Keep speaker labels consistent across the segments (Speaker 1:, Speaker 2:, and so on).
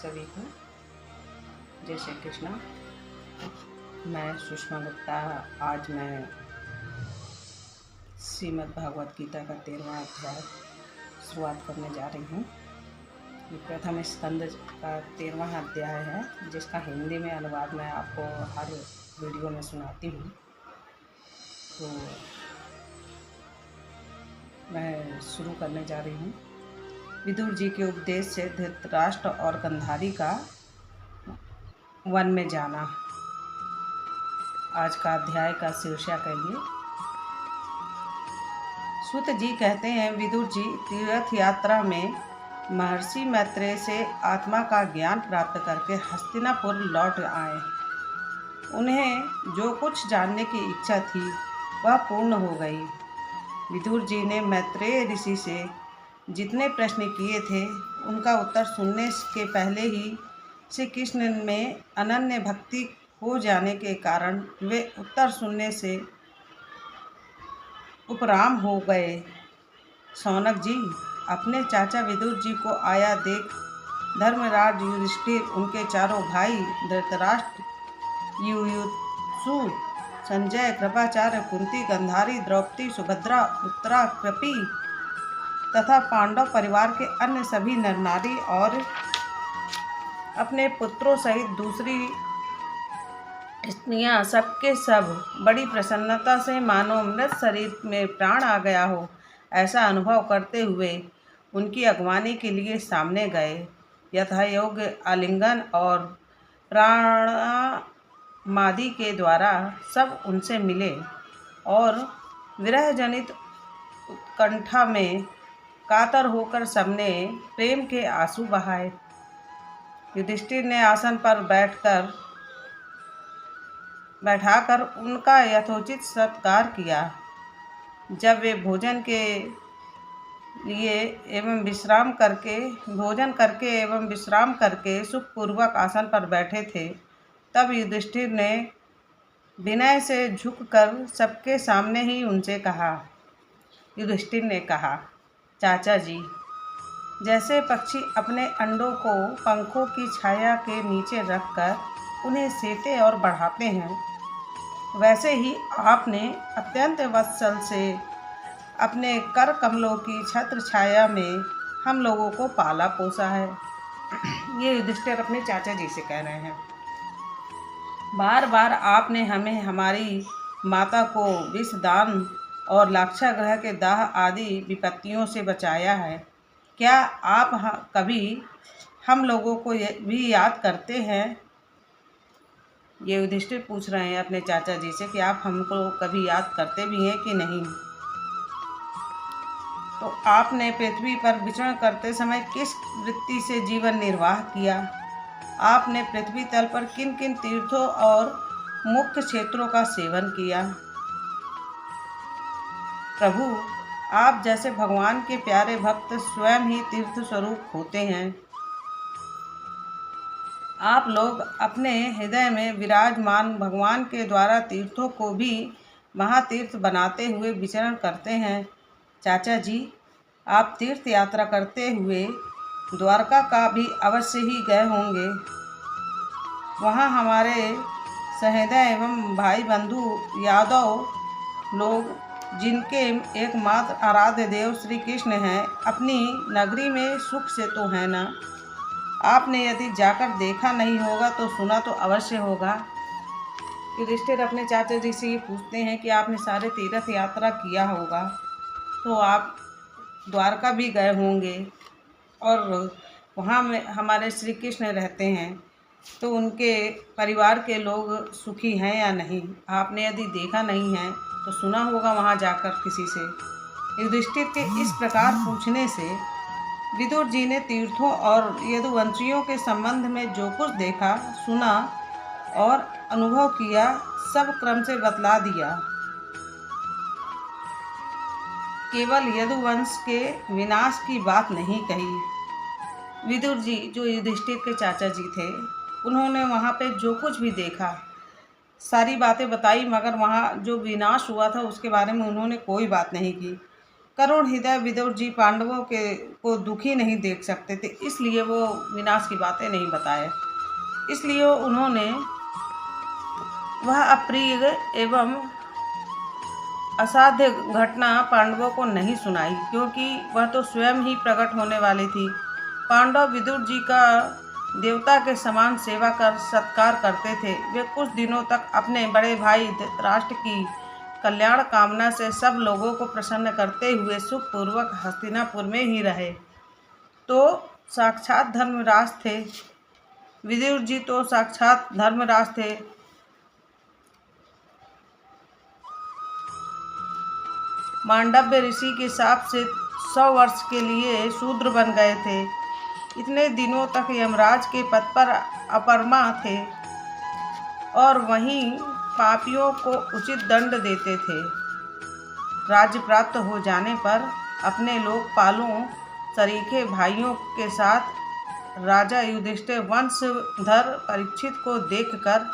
Speaker 1: सभी को जय श्री कृष्ण। मैं सुषमा गुप्ता। आज मैं श्रीमद् भागवत गीता का 13वां अध्याय शुरुआत करने जा रही हूँ। ये प्रथम स्कंद का 13वां अध्याय है, जिसका हिंदी में अनुवाद मैं आपको हर वीडियो में सुनाती हूँ। तो मैं शुरू करने जा रही हूँ। विदुर जी के उपदेश से धृतराष्ट्र और गांधारी का वन में जाना। आज का अध्याय का शीर्षक है ये। सूत जी कहते हैं, विदुर जी तीर्थ यात्रा में महर्षि मैत्रेय से आत्मा का ज्ञान प्राप्त करके हस्तिनापुर लौट आए। उन्हें जो कुछ जानने की इच्छा थी वह पूर्ण हो गई। विदुर जी ने मैत्रेय ऋषि से जितने प्रश्न किए थे उनका उत्तर सुनने के पहले ही श्री कृष्ण में अनन्य भक्ति हो जाने के कारण वे उत्तर सुनने से उपराम हो गए। शौनक जी अपने चाचा विदुर जी को आया देख धर्मराज युधिष्ठिर, उनके चारों भाई धृतराष्ट्र, युयुत्सु, संजय, कृपाचार्य, कुंती, गांधारी, द्रौपदी, सुभद्रा, उत्तरा, कृपि तथा पांडव परिवार के अन्य सभी नर नारी और अपने पुत्रों सहित दूसरी स्त्रियां सबके सब बड़ी प्रसन्नता से मानो मृत शरीर में प्राण आ गया हो ऐसा अनुभव करते हुए उनकी अगवानी के लिए सामने गए। यथायोग्य आलिंगन और प्राणामादि के द्वारा सब उनसे मिले और विरह जनित उत्कंठा में कातर होकर सबने प्रेम के आंसू बहाए। युधिष्ठिर ने आसन पर बैठाकर उनका यथोचित सत्कार किया। जब वे भोजन करके एवं विश्राम करके सुखपूर्वक आसन पर बैठे थे, तब युधिष्ठिर ने विनय से झुककर सबके सामने ही उनसे कहा। युधिष्ठिर ने कहा, चाचा जी, जैसे पक्षी अपने अंडों को पंखों की छाया के नीचे रखकर उन्हें सेते और बढ़ाते हैं, वैसे ही आपने अत्यंत वत्सल से अपने कर कमलों की छत्र छाया में हम लोगों को पाला पोसा है। ये युधिष्ठिर अपने चाचा जी से कह रहे हैं। बार बार आपने हमें हमारी माता को विष दान और लाक्षागृह के दाह आदि विपत्तियों से बचाया है। क्या आप कभी हम लोगों को भी याद करते हैं? ये युधिष्ठिर पूछ रहे हैं अपने चाचा जी से कि आप हमको कभी याद करते भी हैं कि नहीं। तो आपने पृथ्वी पर विचरण करते समय किस वृत्ति से जीवन निर्वाह किया? आपने पृथ्वी तल पर किन किन तीर्थों और मुख्य क्षेत्रों का सेवन किया? प्रभु, आप जैसे भगवान के प्यारे भक्त स्वयं ही तीर्थ स्वरूप होते हैं। आप लोग अपने हृदय में विराजमान भगवान के द्वारा तीर्थों को भी महातीर्थ बनाते हुए विचरण करते हैं। चाचा जी, आप तीर्थ यात्रा करते हुए द्वारका का भी अवश्य ही गए होंगे। वहाँ हमारे सहृदय एवं भाई बंधु यादव लोग, जिनके एकमात्र आराध्य देव श्री कृष्ण हैं, अपनी नगरी में सुख से तो है ना? आपने यदि जाकर देखा नहीं होगा तो सुना तो अवश्य होगा। युधिष्ठिर अपने चाचा जी से ये पूछते हैं कि आपने सारे तीर्थ यात्रा किया होगा तो आप द्वारका भी गए होंगे और वहाँ में हमारे श्री कृष्ण रहते हैं, तो उनके परिवार के लोग सुखी हैं या नहीं? आपने यदि देखा नहीं है तो सुना होगा वहाँ जाकर किसी से। युधिष्ठिर के इस प्रकार पूछने से विदुर जी ने तीर्थों और यदुवंशियों के संबंध में जो कुछ देखा, सुना और अनुभव किया, सब क्रम से बतला दिया। केवल यदुवंश के विनाश की बात नहीं कही। विदुर जी, जो युधिष्ठिर के चाचा जी थे, उन्होंने वहाँ पे जो कुछ भी देखा सारी बातें बताई, मगर वहाँ जो विनाश हुआ था उसके बारे में उन्होंने कोई बात नहीं की। करुण हृदय विदुर जी पांडवों को दुखी नहीं देख सकते थे, इसलिए वो विनाश की बातें नहीं बताए। इसलिए उन्होंने वह अप्रिय एवं असाध्य घटना पांडवों को नहीं सुनाई, क्योंकि वह तो स्वयं ही प्रकट होने वाली थी। पांडव विदुर जी का देवता के समान सेवा कर सत्कार करते थे। वे कुछ दिनों तक अपने बड़े भाई धृतराष्ट्र की कल्याण कामना से सब लोगों को प्रसन्न करते हुए सुखपूर्वक हस्तिनापुर में ही रहे। तो साक्षात धर्मराज थे, विदुर जी तो साक्षात धर्मराज थे। मांडव्य ऋषि के शाप से 100 वर्ष के लिए शूद्र बन गए थे। इतने दिनों तक यमराज के पद पर अपरमा थे और वहीं पापियों को उचित दंड देते थे। राज्य प्राप्त हो जाने पर अपने लोकपालों सरीखे भाइयों के साथ राजा युधिष्ठिर वंशधर परीक्षित को देखकर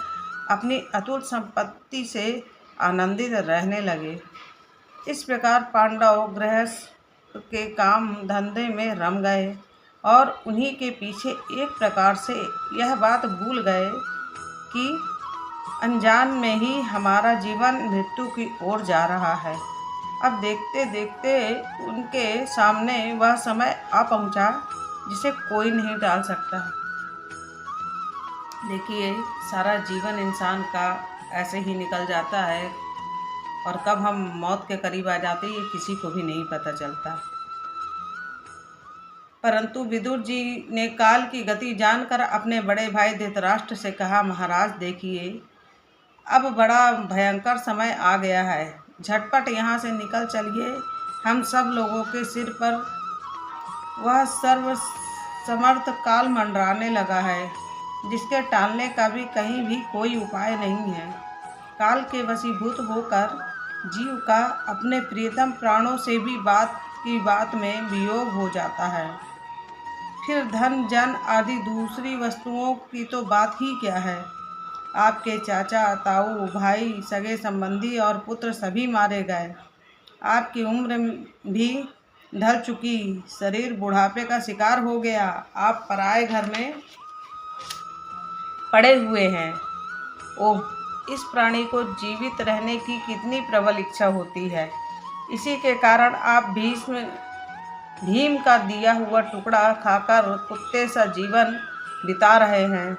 Speaker 1: अपनी अतुल संपत्ति से आनंदित रहने लगे। इस प्रकार पांडव गृहस्थ के काम धंधे में रम गए और उन्हीं के पीछे एक प्रकार से यह बात भूल गए कि अनजान में ही हमारा जीवन मृत्यु की ओर जा रहा है। अब देखते देखते उनके सामने वह समय आ पहुंचा जिसे कोई नहीं टाल सकता। देखिए, सारा जीवन इंसान का ऐसे ही निकल जाता है और कब हम मौत के करीब आ जाते ये किसी को भी नहीं पता चलता। परंतु विदुर जी ने काल की गति जानकर अपने बड़े भाई धृतराष्ट्र से कहा, महाराज देखिए, अब बड़ा भयंकर समय आ गया है, झटपट यहाँ से निकल चलिए। हम सब लोगों के सिर पर वह सर्व समर्थ काल मंडराने लगा है, जिसके टालने का भी कहीं भी कोई उपाय नहीं है। काल के वशीभूत होकर जीव का अपने प्रियतम प्राणों से भी बात में वियोग हो जाता है। फिर धन जन आदि दूसरी वस्तुओं की तो बात ही क्या है। आपके चाचा ताऊ भाई सगे संबंधी और पुत्र सभी मारे गए। आपकी उम्र भी ढल चुकी, शरीर बुढ़ापे का शिकार हो गया। आप पराए घर में पड़े हुए हैं। ओह, इस प्राणी को जीवित रहने की कितनी प्रबल इच्छा होती है। इसी के कारण आप भीम का दिया हुआ टुकड़ा खाकर कुत्ते सा जीवन बिता रहे हैं।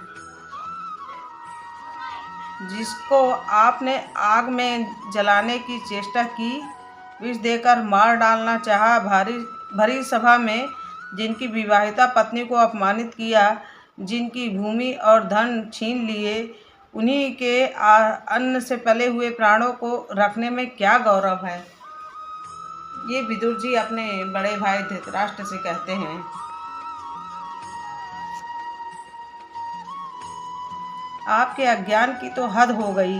Speaker 1: जिसको आपने आग में जलाने की चेष्टा की, विष देकर मार डालना चाहा, भरी सभा में जिनकी विवाहिता पत्नी को अपमानित किया, जिनकी भूमि और धन छीन लिए, उन्हीं के अन्न से पले हुए प्राणों को रखने में क्या गौरव है। ये विदुर जी अपने बड़े भाई धृतराष्ट्र से कहते हैं। आपके अज्ञान की तो हद हो गई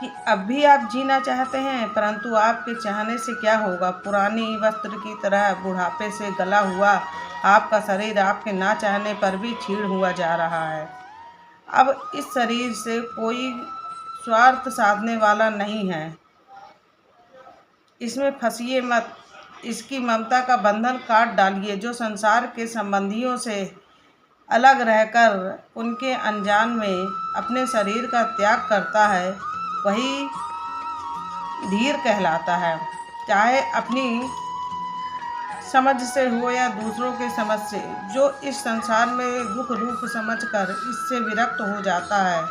Speaker 1: कि अब भी आप जीना चाहते हैं, परंतु आपके चाहने से क्या होगा। पुरानी वस्त्र की तरह बुढ़ापे से गला हुआ आपका शरीर आपके ना चाहने पर भी छीड़ हुआ जा रहा है। अब इस शरीर से कोई स्वार्थ साधने वाला नहीं है। इसमें फंसिए मत, इसकी ममता का बंधन काट डालिए। जो संसार के संबंधियों से अलग रहकर उनके अनजान में अपने शरीर का त्याग करता है, वही धीर कहलाता है। चाहे अपनी समझ से हो या दूसरों के समझ से। जो इस संसार में दुख रूप समझकर इससे विरक्त हो जाता है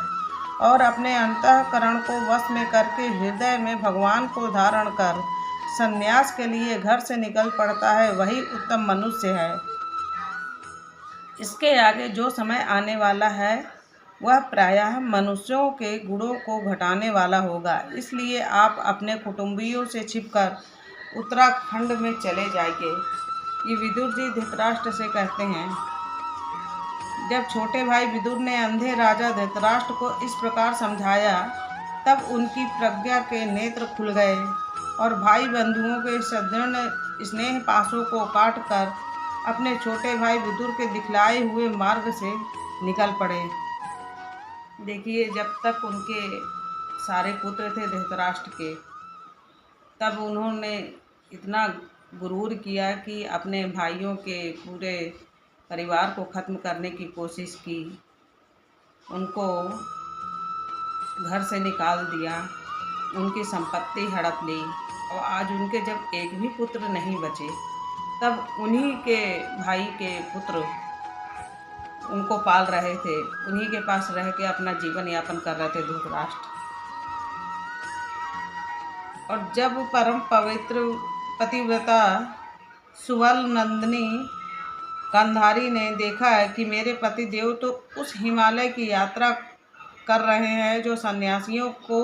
Speaker 1: और अपने अंतःकरण को वश में करके हृदय में भगवान को धारण कर संन्यास के लिए घर से निकल पड़ता है, वही उत्तम मनुष्य है। इसके आगे जो समय आने वाला है वह प्रायः मनुष्यों के गुणों को घटाने वाला होगा। इसलिए आप अपने कुटुंबियों से छिपकर उत्तराखंड में चले जाइए। ये विदुर जी धृतराष्ट्र से कहते हैं। जब छोटे भाई विदुर ने अंधे राजा धृतराष्ट्र को इस प्रकार समझाया, तब उनकी प्रज्ञा के नेत्र खुल गए और भाई बंधुओं के सदृढ़ स्नेह पाशों को काट कर अपने छोटे भाई विदुर के दिखलाए हुए मार्ग से निकल पड़े। देखिए, जब तक उनके सारे पुत्र थे धृतराष्ट्र के, तब उन्होंने इतना गुरूर किया कि अपने भाइयों के पूरे परिवार को ख़त्म करने की कोशिश की, उनको घर से निकाल दिया, उनकी संपत्ति हड़प ली और आज उनके जब एक भी पुत्र नहीं बचे, तब उन्हीं के भाई के पुत्र उनको पाल रहे थे, उन्हीं के पास रह के अपना जीवन यापन कर रहे थे धृतराष्ट्र। और जब परम पवित्र पतिव्रता सुवल नंदिनी गांधारी ने देखा है कि मेरे पति देव तो उस हिमालय की यात्रा कर रहे हैं जो सन्यासियों को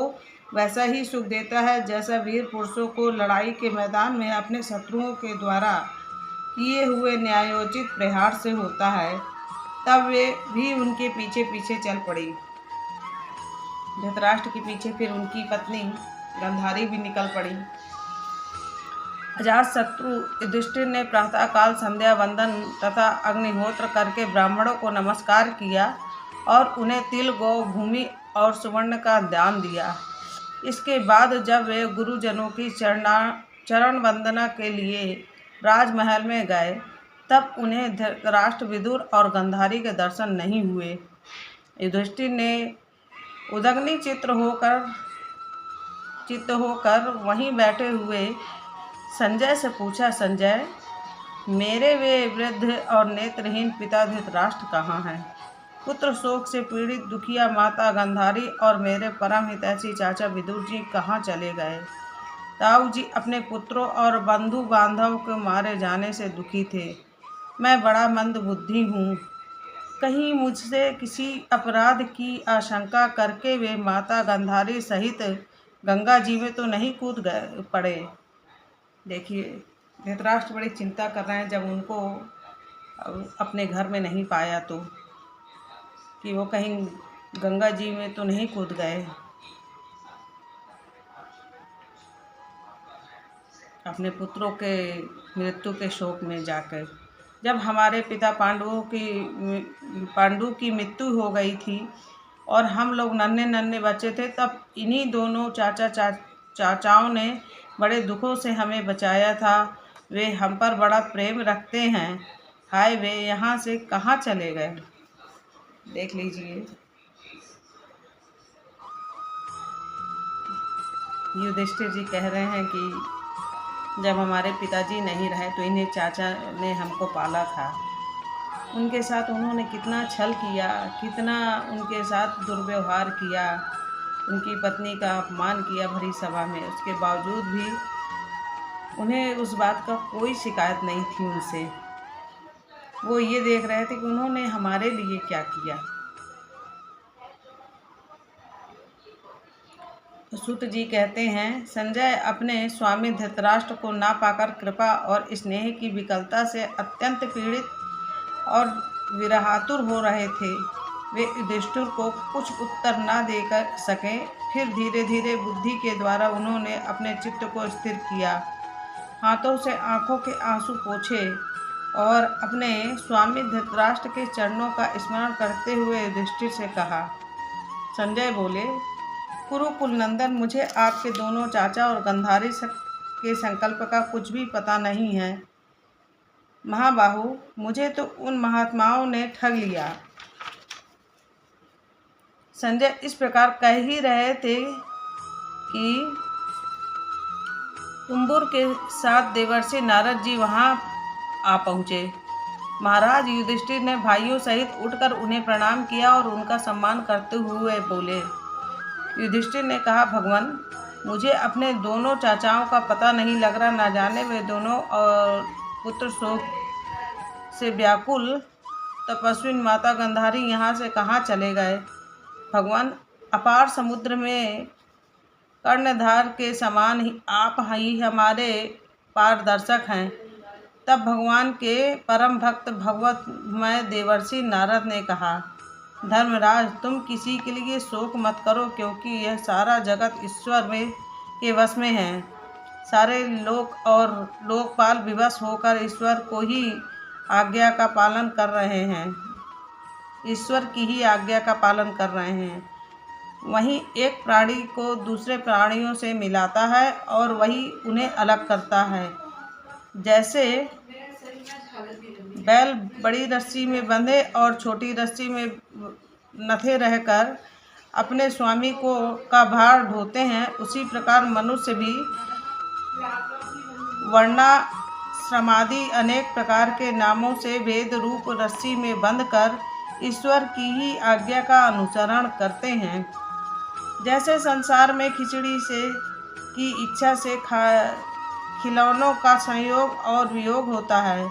Speaker 1: वैसा ही सुख देता है जैसा वीर पुरुषों को लड़ाई के मैदान में अपने शत्रुओं के द्वारा किए हुए न्यायोचित प्रहार से होता है, तब वे भी उनके पीछे पीछे चल पड़ी। धृतराष्ट्र के पीछे फिर उनकी पत्नी गांधारी भी निकल पड़ी। अजातशत्रु युधिष्ठिर ने प्रातःकाल संध्या वंदन तथा अग्निहोत्र करके ब्राह्मणों को नमस्कार किया और उन्हें तिल, गौ, भूमि और सुवर्ण का दान दिया। इसके बाद जब वे गुरुजनों की चरण वंदना के लिए राजमहल में गए, तब उन्हें धृतराष्ट्र, विदुर और गांधारी के दर्शन नहीं हुए। युधिष्ठिर ने उदग्नि चित्त होकर वहीं बैठे हुए संजय से पूछा, संजय, मेरे वे वृद्ध और नेत्रहीन पिता धृतराष्ट्र कहाँ हैं? पुत्र शोक से पीड़ित दुखिया माता गांधारी और मेरे परम हितैषी चाचा विदुर जी कहाँ चले गए? ताऊ जी अपने पुत्रों और बंधु बांधव के मारे जाने से दुखी थे। मैं बड़ा मंदबुद्धि हूँ, कहीं मुझसे किसी अपराध की आशंका करके वे माता गांधारी सहित गंगा जी में तो नहीं कूद पड़े। देखिए, धृतराष्ट्र बड़ी चिंता कर रहे हैं जब उनको अपने घर में नहीं पाया तो, कि वो कहीं गंगा जी में तो नहीं कूद गए अपने पुत्रों के मृत्यु के शोक में जाकर। जब हमारे पिता पांडु की मृत्यु हो गई थी और हम लोग नन्हे नन्हे बच्चे थे, तब इन्हीं दोनों चाचाओं ने बड़े दुखों से हमें बचाया था। वे हम पर बड़ा प्रेम रखते हैं। हाय, वे यहाँ से कहाँ चले गए? देख लीजिए, युधिष्ठिर जी कह रहे हैं कि जब हमारे पिताजी नहीं रहे तो इन्हें चाचा ने हमको पाला था। उनके साथ उन्होंने कितना छल किया, कितना उनके साथ दुर्व्यवहार किया, उनकी पत्नी का अपमान किया भरी सभा में। उसके बावजूद भी उन्हें उस बात का कोई शिकायत नहीं थी उनसे। वो ये देख रहे थे कि उन्होंने हमारे लिए क्या किया। सूत जी कहते हैं, संजय अपने स्वामी धृतराष्ट्र को ना पाकर कृपा और स्नेह की विकलता से अत्यंत पीड़ित और विरहातुर हो रहे थे। वे युधिष्ठिर को कुछ उत्तर ना देकर सके। फिर धीरे धीरे बुद्धि के द्वारा उन्होंने अपने चित्त को स्थिर किया, हाथों से आंखों के आंसू पोंछे और अपने स्वामी धृतराष्ट्र के चरणों का स्मरण करते हुए युधिष्ठिर से कहा। संजय बोले, कुरुकुल नंदन, मुझे आपके दोनों चाचा और गांधारी के संकल्प का कुछ भी पता नहीं है। महाबाहु, मुझे तो उन महात्माओं ने ठग लिया। संजय इस प्रकार कह ही रहे थे कि तुम्बुर के साथ देवर्षि नारद जी वहां आ पहुँचे। महाराज युधिष्ठिर ने भाइयों सहित उठकर उन्हें प्रणाम किया और उनका सम्मान करते हुए बोले। युधिष्ठिर ने कहा, भगवान, मुझे अपने दोनों चाचाओं का पता नहीं लग रहा। न जाने वे दोनों और पुत्र शोक से व्याकुल तपस्विन माता गांधारी यहाँ से कहाँ चले गए? भगवान, अपार समुद्र में कर्णधार के समान ही आप ही हमारे पारदर्शक हैं। तब भगवान के परम भक्त भगवतमय देवर्षि नारद ने कहा, धर्मराज, तुम किसी के लिए शोक मत करो, क्योंकि यह सारा जगत ईश्वर के वश में है। सारे लोक और लोकपाल विवश होकर ईश्वर को ही आज्ञा का पालन कर रहे हैं, ईश्वर की ही आज्ञा का पालन कर रहे हैं। वही एक प्राणी को दूसरे प्राणियों से मिलाता है और वही उन्हें अलग करता है। जैसे बैल बड़ी रस्सी में बंधे और छोटी रस्सी में नथे रहकर अपने स्वामी को का भार ढोते हैं, उसी प्रकार मनुष्य भी वर्णाश्रमादि अनेक प्रकार के नामों से भेद रूप रस्सी में बंधकर ईश्वर की ही आज्ञा का अनुसरण करते हैं। जैसे संसार में खिचड़ी से की इच्छा से खिलौनों का संयोग और वियोग होता है,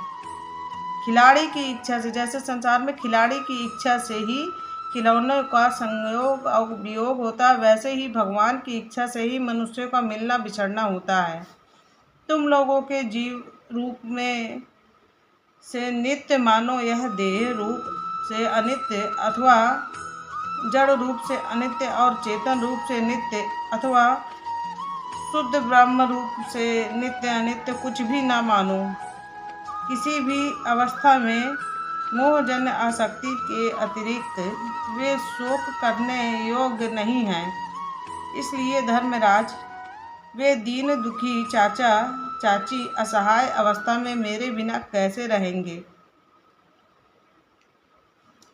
Speaker 1: खिलाड़ी की इच्छा से, जैसे संसार में खिलाड़ी की इच्छा से ही खिलौनों का संयोग और वियोग होता है, वैसे ही भगवान की इच्छा से ही मनुष्यों का मिलना बिछड़ना होता है। तुम लोगों के जीव रूप में से नित्य मानो यह देह रूप से अनित्य अथवा जड़ रूप से अनित्य और चेतन रूप से नित्य अथवा शुद्ध ब्रह्म रूप से नित्य अनित्य कुछ भी ना मानो। किसी भी अवस्था में मोहजन्य आसक्ति के अतिरिक्त वे शोक करने योग्य नहीं हैं। इसलिए धर्मराज, वे दीन दुखी चाचा चाची असहाय अवस्था में मेरे बिना कैसे रहेंगे।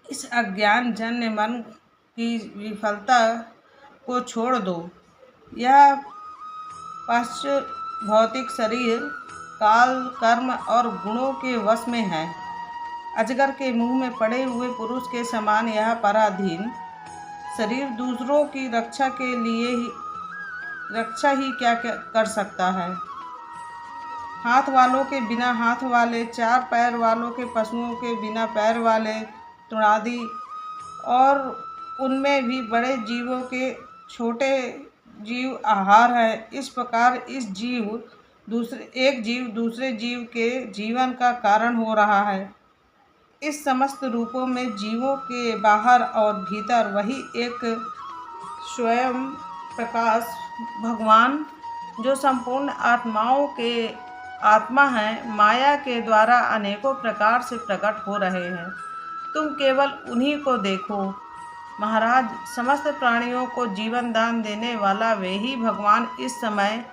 Speaker 1: इस अज्ञान जन्य मन की विफलता को छोड़ दो। यह पाश्च भौतिक शरीर काल कर्म और गुणों के वश में है। अजगर के मुंह में पड़े हुए पुरुष के समान यह पराधीन शरीर दूसरों की रक्षा ही क्या कर सकता है। हाथ वालों के बिना हाथ वाले, चार पैर वालों के पशुओं के बिना पैर वाले, तृणादि और उनमें भी बड़े जीवों के छोटे जीव आहार है। इस प्रकार एक जीव दूसरे जीव के जीवन का कारण हो रहा है। इस समस्त रूपों में जीवों के बाहर और भीतर वही एक स्वयं प्रकाश भगवान, जो संपूर्ण आत्माओं के आत्मा हैं, माया के द्वारा अनेकों प्रकार से प्रकट हो रहे हैं। तुम केवल उन्हीं को देखो। महाराज, समस्त प्राणियों को जीवन दान देने वाला वे ही भगवान इस समय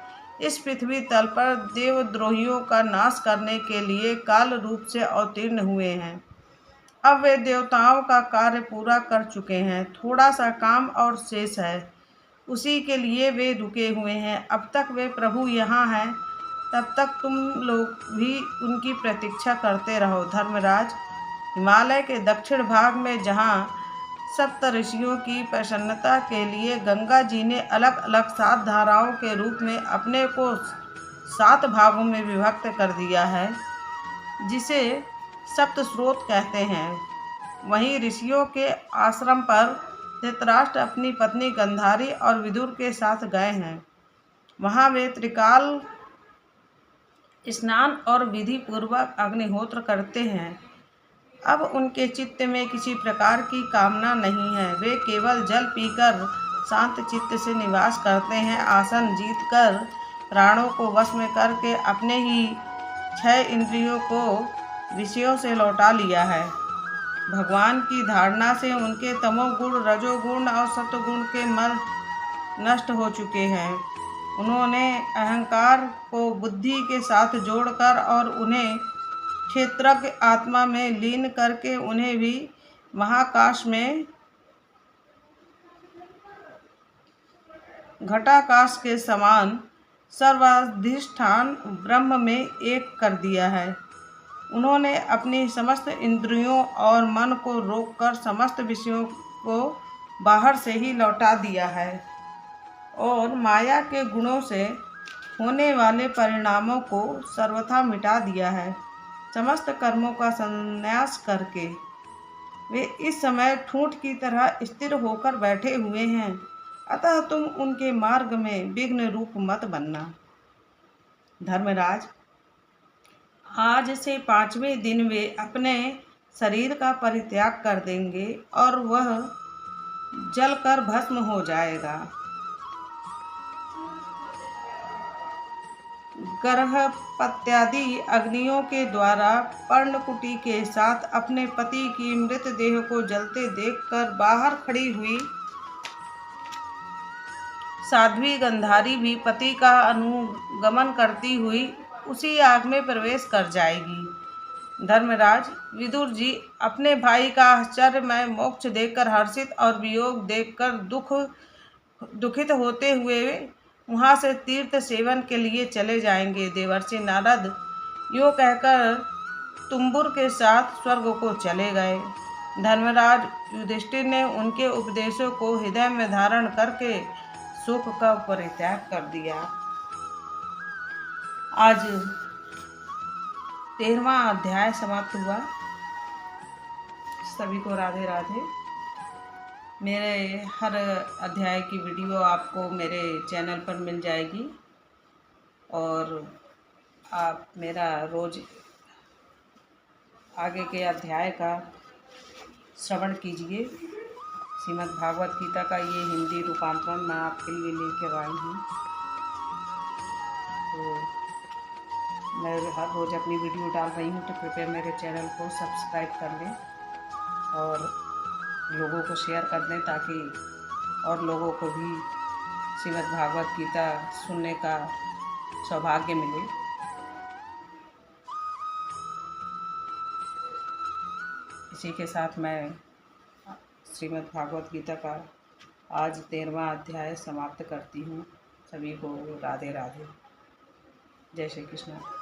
Speaker 1: इस पृथ्वी तल पर देवद्रोहियों का नाश करने के लिए काल रूप से अवतीर्ण हुए हैं। अब वे देवताओं का कार्य पूरा कर चुके हैं, थोड़ा सा काम और शेष है, उसी के लिए वे रुके हुए हैं। अब तक वे प्रभु यहाँ हैं, तब तक तुम लोग भी उनकी प्रतीक्षा करते रहो। धर्मराज, हिमालय के दक्षिण भाग में जहाँ सप्त ऋषियों की प्रसन्नता के लिए गंगा जी ने अलग अलग 7 धाराओं के रूप में अपने को 7 भागों में विभक्त कर दिया है, जिसे सप्त स्रोत कहते हैं, वहीं ऋषियों के आश्रम पर धृतराष्ट्र अपनी पत्नी गंधारी और विदुर के साथ गए हैं। वहाँ वे त्रिकाल स्नान और विधि पूर्वक अग्निहोत्र करते हैं। अब उनके चित्त में किसी प्रकार की कामना नहीं है, वे केवल जल पीकर शांत चित्त से निवास करते हैं। आसन जीतकर प्राणों को वश में करके अपने ही 6 इंद्रियों को विषयों से लौटा लिया है। भगवान की धारणा से उनके तमोगुण, रजोगुण और सत्वगुण के मल नष्ट हो चुके हैं। उन्होंने अहंकार को बुद्धि के साथ जोड़कर और उन्हें क्षेत्रज्ञ आत्मा में लीन करके उन्हें भी महाकाश में घटाकाश के समान सर्वाधिष्ठान ब्रह्म में एक कर दिया है। उन्होंने अपनी समस्त इंद्रियों और मन को रोककर समस्त विषयों को बाहर से ही लौटा दिया है और माया के गुणों से होने वाले परिणामों को सर्वथा मिटा दिया है। समस्त कर्मों का संन्यास करके वे इस समय ठूंठ की तरह स्थिर होकर बैठे हुए हैं, अतः तुम उनके मार्ग में विघ्न रूप मत बनना। धर्मराज, आज से 5वें दिन वे अपने शरीर का परित्याग कर देंगे और वह जलकर भस्म हो जाएगा। गर्भपत्यादि अग्नियों के द्वारा पर्णकुटी के साथ अपने पति की मृतदेह को जलते देखकर बाहर खड़ी हुई साध्वी गंधारी भी पति का अनुगमन करती हुई उसी आग में प्रवेश कर जाएगी। धर्मराज, विदुर जी अपने भाई का आश्चर्यमय मोक्ष देखकर हर्षित और वियोग देखकर दुखित होते हुए वहां से तीर्थ सेवन के लिए चले जाएंगे। देवर्षि नारद यूँ कहकर तुम्बुर के साथ स्वर्ग को चले गए। धर्मराज युधिष्ठिर ने उनके उपदेशों को हृदय में धारण करके सुख का परित्याग कर दिया। आज 13वां अध्याय समाप्त हुआ। सभी को राधे राधे। मेरे हर अध्याय की वीडियो आपको मेरे चैनल पर मिल जाएगी और आप मेरा रोज आगे के अध्याय का श्रवण कीजिए। श्रीमद् भागवत गीता का ये हिंदी रूपांतरण मैं आपके लिए लेकर आई हूँ। तो मैं हर रोज़ अपनी वीडियो डाल रही हूँ, तो कृपया मेरे चैनल को सब्सक्राइब कर लें और लोगों को शेयर कर दें ताकि और लोगों को भी श्रीमद् भागवत गीता सुनने का सौभाग्य मिले। इसी के साथ मैं श्रीमद् भागवत गीता का आज 13वां अध्याय समाप्त करती हूँ। सभी को राधे राधे। जय श्री कृष्ण।